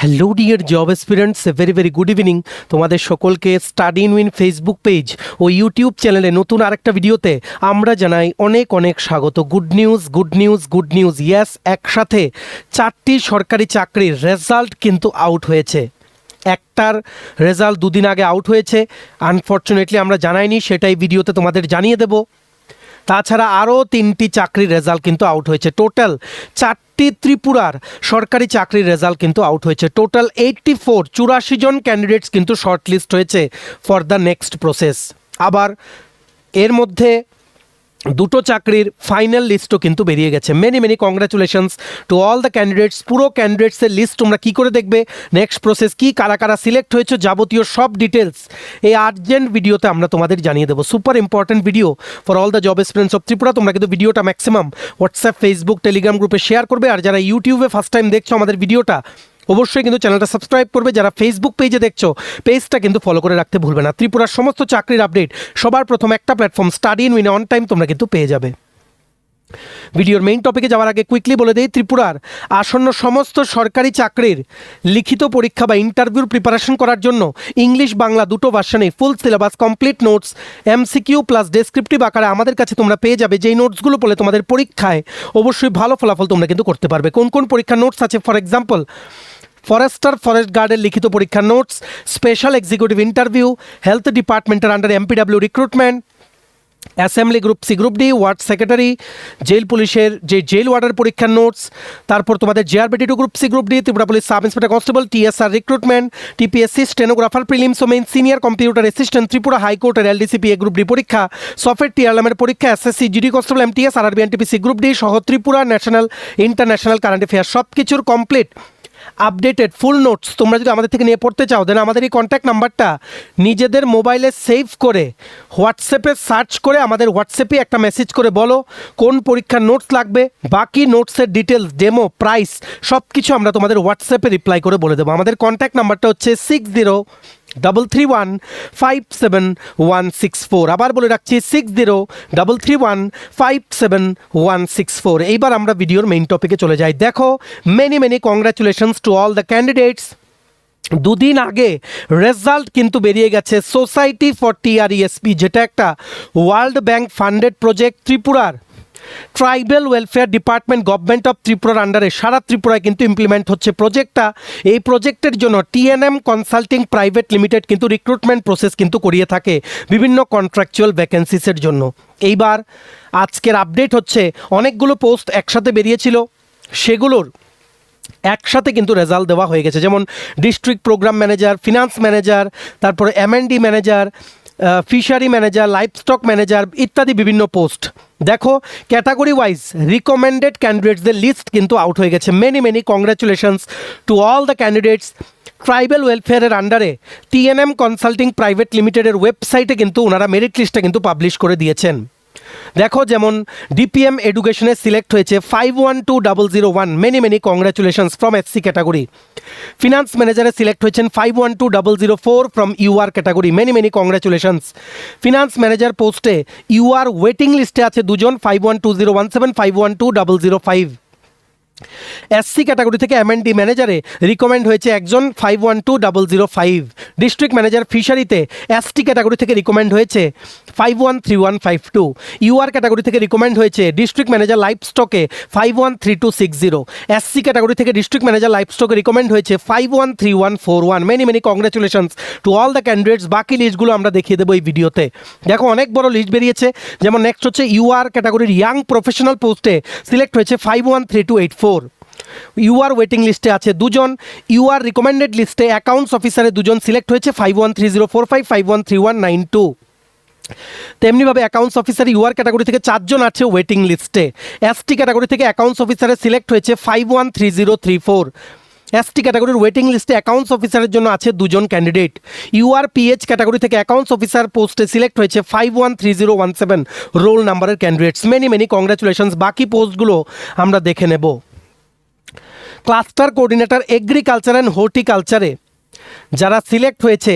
Hello dear job aspirants, a very good evening. তোমাদের সকলকে study in win Facebook page ও YouTube চ্যানেলে নতুন আরেকটা ভিডিওতে আমরা জানাই অনেক অনেক স্বাগত। গুড নিউজ ইয়েস, একসাথে 4টি সরকারি চাকরির রেজাল্ট কিন্তু আউট হয়েছে। একটার রেজাল্ট দুদিন আগে আউট হয়েছে, আনফর্চুনেটলি আমরা জানাইনি, সেটাই ভিডিওতে তোমাদের জানিয়ে দেব। তাছাড়া আরও 3টি চাকরির রেজাল্ট কিন্তু আউট হয়েছে। টোটাল 4টি ত্রিপুরার সরকারি চাকরির রেজাল্ট কিন্তু আউট হয়েছে। টোটাল 84 জন ক্যান্ডিডেটস কিন্তু শর্ট লিস্ট হয়েছে ফর দ্য নেক্সট প্রসেস। আবার এর মধ্যে দুটো চাকরির ফাইনাল লিস্টও কিন্তু বেরিয়ে গেছে। Many congratulations to all the candidates. পুরো ক্যান্ডিডেটসের লিস্ট তোমরা কী করে দেখবে, নেক্সট প্রসেস কী, কারা কারা সিলেক্ট হয়েছে, যাবতীয় সব ডিটেলস এই আর্জেন্ট ভিডিওতে আমরা তোমাদের জানিয়ে দেবো। Super important video for all the job experience of Tripura. তোমরা কিন্তু ভিডিওটা ম্যাক্সিমাম হোয়াটসঅ্যাপ, ফেসবুক, টেলিগ্রাম গ্রুপে শেয়ার করবে। আর যারা ইউটিউবে ফার্স্ট টাইম দেখছো আমাদের ভিডিওটা, অবশ্যই কিন্তু চ্যানেলটা সাবস্ক্রাইব করবে। যারা ফেসবুক পেজে দেখছো, পেজটা কিন্তু ফলো করে রাখতে ভুলবে না। ত্রিপুরার সমস্ত চাকরির আপডেট সবার প্রথম একটা platform study in win on time তোমরা কিন্তু পেয়ে যাবে। ভিডিওর মেইন টপিকে যাওয়ার আগে কুইকলি বলে দেই, ত্রিপুরার আসন্ন সমস্ত সরকারি চাকরির লিখিত পরীক্ষা বা ইন্টারভিউর প্রিপারেশন করার জন্য ইংলিশ বাংলা দুটো ভার্সনে full syllabus, complete notes, MCQ plus descriptive আকারে আমাদের কাছে তোমরা পেয়ে যাবে। যেই নোটসগুলো পড়লে তোমাদের পরীক্ষায় অবশ্যই ভালো ফলাফল তোমরা কিন্তু করতে পারবে। কোন কোন পরীক্ষার নোটস আছে, ফর এক্সাম্পল ফরেস্টার, ফরেস্ট গার্ডের লিখিত পরীক্ষার notes, special executive interview, health ডিপার্টমেন্টের under MPW recruitment, assembly group C, group D, ward secretary, jail পুলিশের যে জেল ওয়ার্ডার পরীক্ষার নোটস, তারপর তোমাদের JRBT two group C, group D, Tripura police sub inspector constable, TSR recruitment, TPSC stenographer prelims ও main, senior computer assistant, Tripura হাইকোর্টের LDCP এ group D পরীক্ষা, software টিআরএমের পরীক্ষা, SSC GD constable, MTS, RRB NTPC group D সহ Tripura national international current affair সব কিছুর complete updated ফুল notes তোমরা যদি আমাদের থেকে নিয়ে পড়তে চাও, দেন আমাদের এই কন্ট্যাক্ট নাম্বারটা নিজেদের মোবাইলে সেভ করে হোয়াটসঅ্যাপে সার্চ করে আমাদের হোয়াটসঅ্যাপে একটা মেসেজ করে বলো কোন পরীক্ষার নোটস লাগবে। বাকি নোটসের ডিটেলস, ডেমো, প্রাইস সব কিছু আমরা তোমাদের হোয়াটসঅ্যাপে রিপ্লাই করে বলে দেবো। আমাদের কন্ট্যাক্ট নাম্বারটা হচ্ছে 6033157164। আবার বলে রাখছি 6033157164। এইবার আমরা ভিডিওর মেইন টপিকে চলে যাই। দেখো, many congratulations to all the candidates. দুদিন আগে রেজাল্ট কিন্তু বেরিয়ে গেছে সোসাইটি ফর টিআরইএসপি, যেটা একটা ওয়ার্ল্ড ব্যাংক ফান্ডেড প্রজেক্ট। ত্রিপুরার tribal welfare department government of ত্রিপুরার আন্ডারে সারা ত্রিপুরায় কিন্তু ইমপ্লিমেন্ট হচ্ছে প্রজেক্টটা। এই প্রজেক্টের জন্য টিএনএম কনসাল্টিং প্রাইভেট লিমিটেড কিন্তু রিক্রুটমেন্ট প্রসেস কিন্তু করিয়ে থাকে বিভিন্ন কন্ট্রাকচুয়াল ভ্যাকেন্সিসের জন্য। এইবার আজকের আপডেট হচ্ছে, অনেকগুলো পোস্ট একসাথে বেরিয়েছিল, সেগুলোর একসাথে কিন্তু রেজাল্ট দেওয়া হয়ে গেছে। যেমন district program manager, finance manager, তারপরে MND manager, fishery manager, livestock manager ইত্যাদি বিভিন্ন পোস্ট। দেখো, ক্যাটাগরি ওয়াইজ রিকমেন্ডেড ক্যান্ডিডেটসদের লিস্ট কিন্তু আউট হয়ে গেছে। Many congratulations to all the candidates. Tribal ওয়েলফেয়ারের আন্ডারে টিএনএম কনসাল্টিং প্রাইভেট লিমিটেডের ওয়েবসাইটে কিন্তু ওনারা মেরিট লিস্টটা কিন্তু পাবলিশ করে দিয়েছেন। দেখো, যেমন ডিপিএম এডুকেশনে সিলেক্ট হয়েছে 512001, many congratulations from SC category. Finance ম্যানেজারে সিলেক্ট হয়েছেন 512004 from UR category, many congratulations. Finance manager পোস্টে ইউআর ওয়েটিং লিস্টে আছে দুজন, 512017, 512005। এসসি ক্যাটাগরি থেকে এমএনডি ম্যানেজারে রিকমেন্ড হয়েছে একজন, 512005। ডিস্ট্রিক্ট ম্যানেজার ফিশারিতে এসটি ক্যাটাগরি থেকে রিকমেন্ড হয়েছে 513152। ইউআর ক্যাটাগরি থেকে রিকমেন্ড হয়েছে ডিস্ট্রিক্ট ম্যানেজার লাইফ স্টকে 513260। এসসি ক্যাটাগরি থেকে ডিস্ট্রিক্ট ম্যানেজার লাইফ স্টকে রিকমেন্ড হয়েছে 513141। Many congratulations to all the candidates. বাকি লিস্টগুলো আমরা দেখিয়ে দেবো এই ভিডিওতে। দেখো, অনেক বড় লিস্ট বেরিয়েছে। যেমন নেক্সট হচ্ছে ইউআর ক্যাটাগরির ইয়াং প্রফেশনাল পোস্টে সিলেক্ট হয়েছে 513284। ইউআর ওয়েটিং লিস্টে আছে দুজন। ইউআর রিকমেন্ডেড লিস্টে অ্যাকাউন্টস অফিসারে দুজন সিলেক্ট হয়েছে, 513045, 513192। তেমনিভাবে অ্যাকাউন্টস অফিসার ইউআর ক্যাটাগরি থেকে 4 জন আছে ওয়েটিং লিস্টে। এসটি ক্যাটাগরি থেকে অ্যাকাউন্টস অফিসারে সিলেক্ট হয়েছে 513034। এসটি ক্যাটাগরির ওয়েটিং লিস্টে অ্যাকাউন্টস অফিসারের জন্য আছে 2 জন ক্যান্ডিডেট। ইউআর পিএইচ ক্যাটাগরি থেকে অ্যাকাউন্টস অফিসার পোস্টে সিলেক্ট হয়েছে 513017 রোল নাম্বারের ক্যান্ডিডেটস। Many congratulations. বাকি পোস্টগুলো আমরা দেখে নেব। ক্লাস্টার কোঅর্ডিনেটর এগ্রিকালচার অ্যান্ড হর্টিকালচারে যারা সিলেক্ট হয়েছে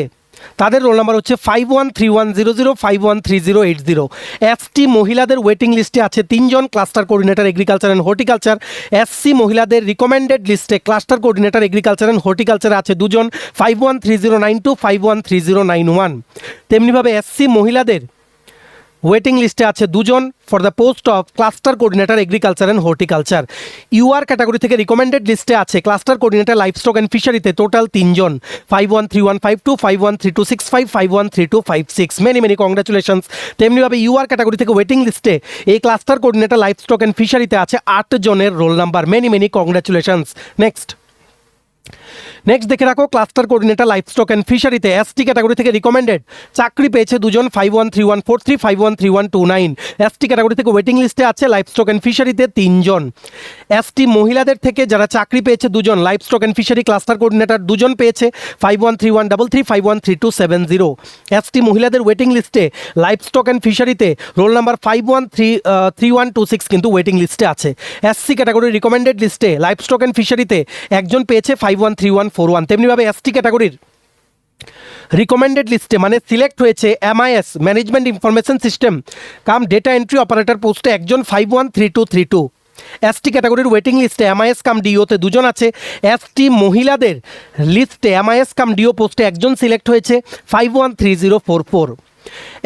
তাদের রোল নাম্বার হচ্ছে 513100 513080। এসটি মহিলাদের ওয়েটিং লিস্টে আছে 3 জন cluster coordinator agriculture and horticulture. SC মহিলাদের রিকমেন্ডেড লিস্টে cluster coordinator agriculture and horticulture আছে 2 জন 513092 513091। তেমনিভাবে এসসি মহিলাদের ওয়েটিং লিস্টে আছে 2 জন for the post of cluster coordinator agriculture and horticulture. UR category থেকে রিকমেন্ডেড লিস্টে আছে ক্লাস্টার কোঅর্ডিনেটর লাইভস্টক অ্যান্ড ফিশারিতে টোটাল 3 জন 513152 513265 513256। Many many congratulations. তেমনিভাবে ইউআর ক্যাটাগরি থেকে ওয়েটিং লিস্টে এই ক্লাস্টার কোঅর্ডিনেটর লাইভস্টক অ্যান্ড ফিশারিতে আছে 8 জনের roll number. Many many congratulations. Next দেখে রাখো ক্লাস্টার কোঅর্ডিনেটর লাইভস্টক অ্যান্ড ফিশারিতে এসটি ক্যাটাগরি থেকে রিকমেন্ডেড চাকরি পেয়েছে 2 জন 513143 513129। এসটি ক্যাটাগরি থেকে ওয়েটিং লিস্টে আছে লাইভস্টক অ্যান্ড ফিশারিতে 3 জন। এসটি মহিলাদের থেকে যারা চাকরি পেয়েছে 2 জন livestock and fishery cluster coordinator 2 জন পেয়েছে 513133 513270। এসটি মহিলাদের ওয়েটিং লিস্টে লাইভস্টক অ্যান্ড ফিশারিতে রোল নাম্বার 513126 কিন্তু ওয়েটিং লিস্টে আছে। এসসি ক্যাটাগরির রিকমেন্ডেড লিস্টে লাইভস্টক অ্যান্ড ফিশারিতে একজন পেয়েছে 513141। তেমনিভাবে এসটি ক্যাটাগরির রিকমেন্ডেড লিস্টে মানে সিলেক্ট হয়েছে এমআইএস ম্যানেজমেন্ট ইনফরমেশন সিস্টেম কাম ডেটা এন্ট্রি অপারেটর পোস্টে একজন 513232। এসটি ক্যাটাগরির ওয়েটিং লিস্টে এমআইএস কাম ডিওতে 2 জন আছে। এসটি মহিলাদের লিস্টে এমআইএস কাম ডিও পোস্টে একজন সিলেক্ট হয়েছে 513044।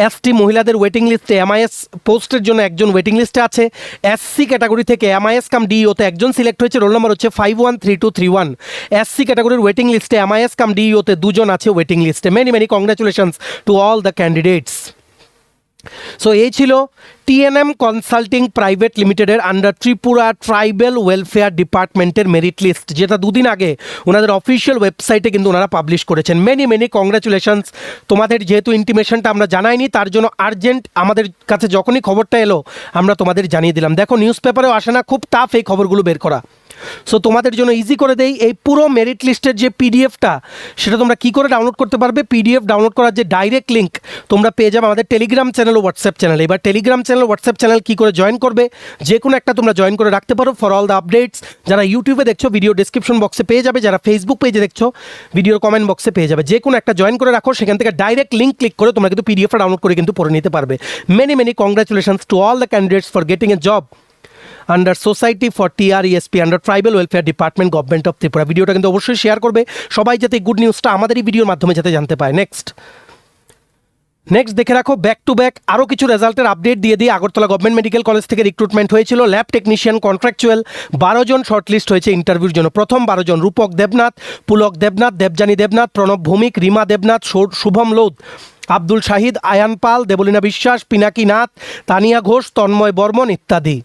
এসটি মহিলাদের ওয়েটিং লিস্টে এমআইএস পোস্টের জন্য একজন ওয়েটিং লিস্টে আছে। এসসি ক্যাটাগরি থেকে এমআইএস কাম ডিইওতে একজন সিলেক্ট হয়েছে, রোল নম্বর হচ্ছে 513231। এসসি ক্যাটাগরির ওয়েটিং লিস্টে এমআইএস কাম ডিইওতে 2 জন আছে ওয়েটিং লিস্টে। Many many congratulations to all the candidates. So এই ছিল টিএনএম কনসাল্টিং প্রাইভেট লিমিটেডের আন্ডার ত্রিপুরা ট্রাইবেল ওয়েলফেয়ার ডিপার্টমেন্টের মেরিট লিস্ট, যেটা দুদিন আগে ওনাদের অফিসিয়াল ওয়েবসাইটে কিন্তু ওনারা পাবলিশ করেছেন। Many many congratulations. তোমাদের যেহেতু ইন্টিমেশনটা আমরা জানাইনি, তার জন্য আর্জেন্ট আমাদের কাছে যখনই খবরটা এলো আমরা তোমাদের জানিয়ে দিলাম। দেখো নিউজ পেপারেও আসে না, খুব টাফ এই খবরগুলো বের করা। সো তোমাদের জন্য ইজি করে দেই, এই পুরো মেরিট লিস্টের যে পিডিএফটা সেটা তোমরা কী করে ডাউনলোড করতে পারবে। পিডিএফ ডাউনলোড করার যে ডাইরেক্ট লিঙ্ক তোমরা পেয়ে যাবে আমাদের টেলিগ্রাম চ্যানেল ও হোয়াটসঅ্যাপ চ্যানেলে। এবার টেলিগ্রাম চ্যানেল হোয়াটসঅ্যাপ চ্যানেল কী করে জয়েন করবে, যে কোনো একটা তোমরা জয়েন করে রাখতে পারো ফর অল দ্য আপডেটস। যারা ইউটিউবে দেখছো ভিডিও ডিসক্রিপশন বক্সে পেয়ে যাবে, যারা ফেসবুক পেজে দেখছো ভিডিওর কমেন্ট বক্সে পেয়ে যাবে। যে কোনো একটা জয়েন করে রাখো, সেখান থেকে ডাইরেক্ট লিঙ্ক ক্লিক করে তোমরা কিন্তু পিডিএফটা ডাউনলোড করে কিন্তু পড়ে নিতে পারবে। Many many congratulations to all the candidates for getting a job under society for TRESP under tribal welfare department government of Tripura. ভিডিওটা কিন্তু অবশ্যই শেয়ার করবে সবাই, যাতে গুড নিউজটা আমাদের এই ভিডিওর মাধ্যমে যাতে জানতে পায়। নেক্সট দেখে রাখো ব্যাক টু ব্যাক আরও কিছু রেজাল্টের আপডেট দিয়ে দিয়ে আগরতলা গভর্নমেন্ট মেডিকেল কলেজ থেকে রিক্রুটমেন্ট হয়েছিল ল্যাব টেকনিশিয়ান কন্ট্রাকচুয়াল। 12 জন শর্টলিস্ট হয়েছে ইন্টারভিউর জন্য। প্রথম 12 জন রূপক দেবনাথ, পুলক দেবনাথ, দেবজানী দেবনাথ, প্রণব ভৌমিক, রিমা দেবনাথ, শুভম লৌদ, আব্দুল শাহিদ, আয়ান পাল, দেবলীনা বিশ্বাস, পিনাকি নাথ, তানিয়া ঘোষ, তন্ময় বর্মন ইত্যাদি।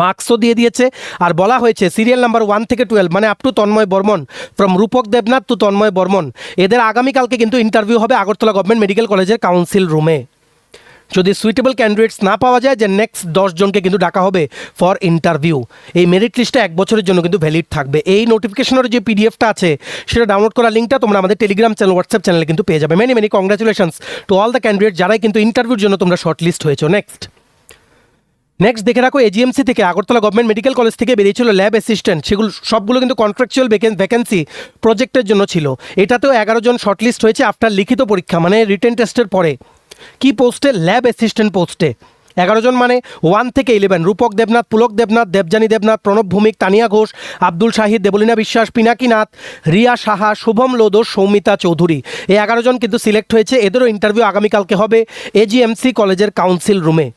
মার্কসও দিয়ে দিয়েছে আর বলা হয়েছে সিরিয়াল নাম্বার 1 থেকে 12 মানে up to Tanmoy Barman, from Rupak Debnath to Tanmoy Barman, এদের আগামীকালকে কিন্তু ইন্টারভিউ হবে আগরতলা গভর্নমেন্ট মেডিকেল কলেজের কাউন্সিল রুমে। যদি সুইটেবল ক্যান্ডিডেটস না পাওয়া যায়, যে নেক্সট 10 জনকে কিন্তু ডাকা হবে ফর ইন্টারভিউ। এই মেরিট লিস্টটা 1 বছরের জন্য কিন্তু ভ্যালিড থাকবে। এই নোটিফিকেশনের যে পিডিএফটা আছে সেটা ডাউনলোড করার লিঙ্কটা তোমরা আমাদের টেলিগ্রাম চ্যানেল হোয়াটসঅ্যাপ চ্যানেলে কিন্তু পেয়ে যাবে। Many many congratulations to all the candidate যারাই কিন্তু ইন্টারভিউর জন্য তোমরা শর্ট লিস্ট হয়েছো। নেক্সট দেখে রাখো এজিএমসি থেকে আগরতলা গভর্নমেন্ট মেডিকেল কলেজ থেকে বেরিয়েছিল ল্যাব অ্যাসিস্ট্যান্ট, সেগুলো সবগুলো কিন্তু কন্ট্রাকচুয়াল ভ্যাকেন্সি প্রজেক্টের জন্য ছিল। এটাতেও 11 জন শর্টলিস্ট হয়েছে আফটার লিখিত পরীক্ষা মানে রিটেন টেস্টের পরে। কি পোস্টে? ল্যাব অ্যাসিস্ট্যান্ট পোস্টে 11 জন মানে 1 থেকে 11 রূপক দেবনাথ, পুলক দেবনাথ, দেবজানী দেবনাথ, প্রণব ভৌমিক, তানিয়া ঘোষ, আব্দুল শাহিদ, দেবলীনা বিশ্বাস, পিনাকি নাথ, রিয়া সাহা, শুভম লোদো, সৌমিতা চৌধুরী। এই 11 জন কিন্তু সিলেক্ট হয়েছে। এদেরও ইন্টারভিউ আগামীকালকে হবে এজিএমসি কলেজের কাউন্সিল রুমে।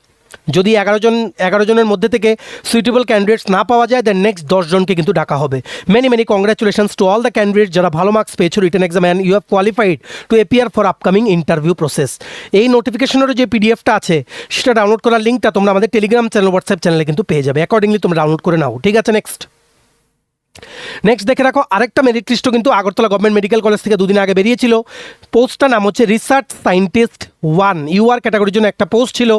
যদি 11 জনের মধ্যে থেকে সুইটেবল ক্যান্ডিডেটস না পাওয়া যায়, দেন নেক্সট 10 জনকে কিন্তু ডাকা হবে। Many many congratulations to all the candidates যারা ভালো মার্কস পেয়েছো written exam and you have qualified to appear for upcoming interview process. এই নোটিফিকেশনেরও যে পিডিএফটা আছে সেটা ডাউনলোড করার লিঙ্কটা তোমরা আমাদের টেলিগ্রাম চ্যানেল হোয়াটসঅ্যাপ চ্যানেলে কিন্তু পেয়ে যাবে। অ্যাকর্ডিংলি তোমরা ডাউনলোড করে নাও, ঠিক আছে। নেক্সট দেখে রাখো আরেকটা মেরিট লিস্টও কিন্তু আগরতলা গভর্নমেন্ট মেডিকেল কলেজ থেকে দুদিন আগে বেরিয়েছিল। পোস্টটার নাম হচ্ছে রিসার্চ সায়েন্টিস্ট 1, ইউআর ক্যাটাগরির জন্য একটা পোস্ট ছিল,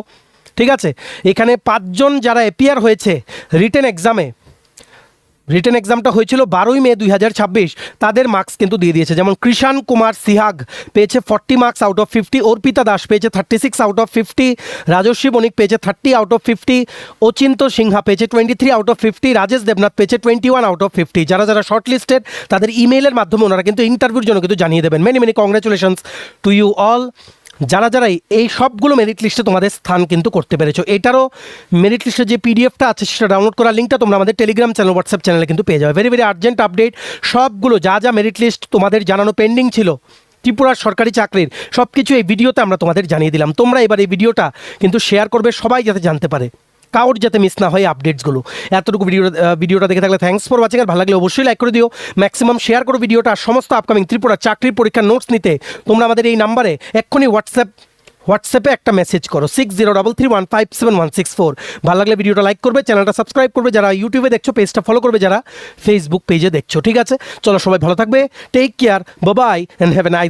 ঠিক আছে। এখানে 5 জন যারা অ্যাপিয়ার হয়েছে রিটেন এক্সামে রিটেন এক্সামটা হয়েছিল 12 মে 2026, তাদের মার্কস কিন্তু দিয়ে দিয়েছে। যেমন কৃষাণ কুমার সিহাগ পেয়েছে 40 marks out of 50, Arpita Das পেয়েছে 36 আউট অফ 50, রাজস্বী বণিক পেয়েছে 30 আউট অফ 50, অচিন্ত সিংহা পেয়েছে 23 আউট অফ 50, রাজেশ দেবনাথ পেয়েছে 21 আউট অফ 50। যারা যারা শর্ট লিস্টেড তাদের ইমেইলের মাধ্যমে ওনারা কিন্তু ইন্টারভিউর জন্য কিন্তু জানিয়ে দেবেন। Many many congratulations to you all. যারা যারা এই সবগুলো মেরিট লিস্টে তোমাদের স্থান কিন্তু করতে পেরেছো। এটারও মেরিট লিস্টের যে পিডিএফটা আছে সেটা ডাউনলোড করার লিঙ্কটা তোমরা আমাদের টেলিগ্রাম চ্যানেল, হোয়াটসঅ্যাপ চ্যানেলে কিন্তু পেয়ে যাবে। ভেরি ভেরি আর্জেন্ট আপডেট, সবগুলো যা যা মেরিট লিস্ট তোমাদের জানানো পেন্ডিং ছিল ত্রিপুরার সরকারি চাকরির সব কিছু এই ভিডিওতে আমরা তোমাদের জানিয়ে দিলাম। তোমরা এবার এই ভিডিওটা কিন্তু শেয়ার করবে, সবাই যাতে জানতে পারে, কাউর যাতে মিস না হয় আপডেটসগুলো। এতটুকু ভিডিওটা দেখে থাকলে থ্যাঙ্কস ফর ওয়াচিং। আর ভালো লাগলে অবশ্যই লাইক করে দিও, ম্যাক্সিমাম শেয়ার করো ভিডিওটা। আর সমস্ত আপকামিং ত্রিপুরা চাকরির পরীক্ষার নোটস নিতে তোমরা আমাদের এই নাম্বারে এক্ষুনি হোয়াটসঅ্যাপে একটা মেসেজ করো 6033157164। ভালো লাগলে ভিডিওটা লাইক করবে, চ্যানেলটা সাবস্ক্রাইব করবে, যারা ইউটিউবে দেখছো পেজটা ফলো করবে, যারা ফেসবুক পেজে দেখছো। ঠিক আছে, চলো সবাই ভালো থাকবে, take care, bye bye and have a nice